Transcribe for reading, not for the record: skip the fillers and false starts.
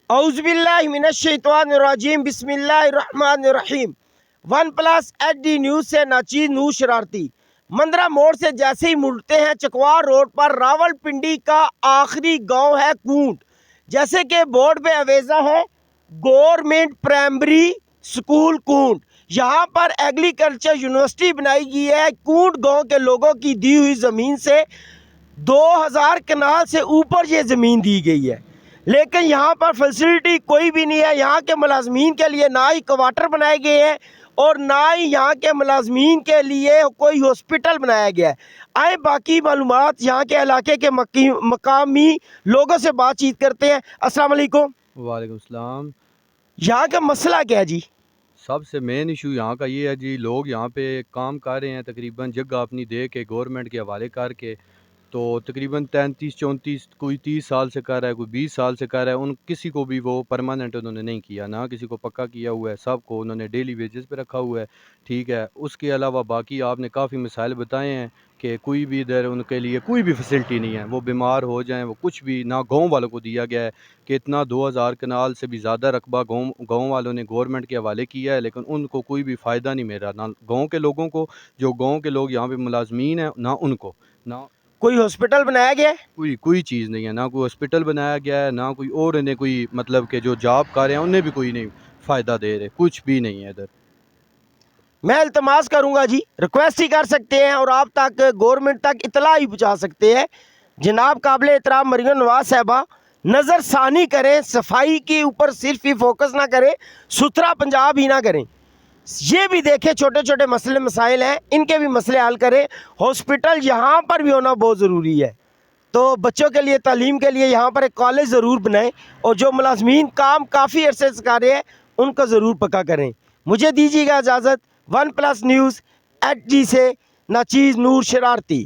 اعوذ باللہ من الشیطان الرجیم بسم اللہ الرحمن الرحیم۔ ون پلس ایچ ڈی نیوز سے ناچیز نور شرارتی۔ مندرہ موڑ سے جیسے ہی مڑتے ہیں چکوار روڈ پر راول پنڈی کا آخری گاؤں ہے کونٹ۔ جیسے کہ بورڈ پہ اویزہ ہے گورنمنٹ پرائمری سکول کونٹ۔ یہاں پر ایگریکلچر یونیورسٹی بنائی گئی ہے کونٹ گاؤں کے لوگوں کی دی ہوئی زمین سے۔ 2000 کنال سے اوپر یہ زمین دی گئی ہے، لیکن یہاں پر فیسلٹی کوئی بھی نہیں ہے۔ یہاں کے ملازمین کے لیے نہ ہی کوارٹر بنائے گئے ہیں اور نہ ہی یہاں کے ملازمین کے لیے کوئی ہاسپٹل بنایا گیا ہے۔ آئیں باقی معلومات یہاں کے علاقے کے مقامی لوگوں سے بات چیت کرتے ہیں۔ السلام علیکم۔ وعلیکم السلام۔ یہاں کا مسئلہ کیا ہے جی؟ سب سے مین ایشو یہاں کا یہ ہے جی، لوگ یہاں پہ کام کر رہے ہیں تقریباً جگہ اپنی دے کے گورنمنٹ کے حوالے کر کے، تو تقریباً 33-34 کوئی 30 سال سے کر رہا ہے، کوئی 20 سال سے کر رہا ہے۔ ان کسی کو بھی وہ پرماننٹ انہوں نے نہیں کیا، نہ کسی کو پکا کیا ہوا ہے، سب کو انہوں نے ڈیلی ویجز پہ رکھا ہوا ہے، ٹھیک ہے۔ اس کے علاوہ باقی آپ نے کافی مسائل بتائے ہیں کہ کوئی بھی ادھر ان کے لیے کوئی بھی فیسلٹی نہیں ہے، وہ بیمار ہو جائیں وہ کچھ بھی نہ گاؤں والوں کو دیا گیا ہے کہ اتنا 2000 کنال سے بھی زیادہ رقبہ گاؤں والوں نے گورنمنٹ کے حوالے کیا ہے، لیکن ان کو کوئی بھی فائدہ نہیں مل رہا، نہ گاؤں کے لوگوں کو، جو گاؤں کے لوگ یہاں پہ ملازمین ہیں، نہ ان کو، نہ کوئی ہاسپٹل بنایا گیا ہے؟ کوئی چیز نہیں ہے، نہ کوئی ہاسپٹل بنایا گیا ہے، نہ کوئی اور انہیں کوئی مطلب کہ جو جاب کر رہے ہیں انہیں بھی کوئی نہیں فائدہ دے رہے، کچھ بھی نہیں ہے ادھر۔ میں التماس کروں گا جی، ریکویسٹ ہی کر سکتے ہیں اور آپ تک گورنمنٹ تک اطلاع ہی پہنچا سکتے ہیں۔ جناب قابل احترام مریم نواز صاحبہ نظر ثانی کریں، صفائی کے اوپر صرف ہی فوکس نہ کریں، ستھرا پنجاب ہی نہ کریں، یہ بھی دیکھیں چھوٹے چھوٹے مسئلے مسائل ہیں، ان کے بھی مسئلے حل کریں۔ ہاسپٹل یہاں پر بھی ہونا بہت ضروری ہے، تو بچوں کے لیے تعلیم کے لیے یہاں پر ایک کالج ضرور بنائیں، اور جو ملازمین کام کافی عرصے سے کر رہے ہیں ان کا ضرور پکا کریں۔ مجھے دیجیے گا اجازت۔ ون پلس نیوز ایچ ڈی سے ناچیز نور شرارتی۔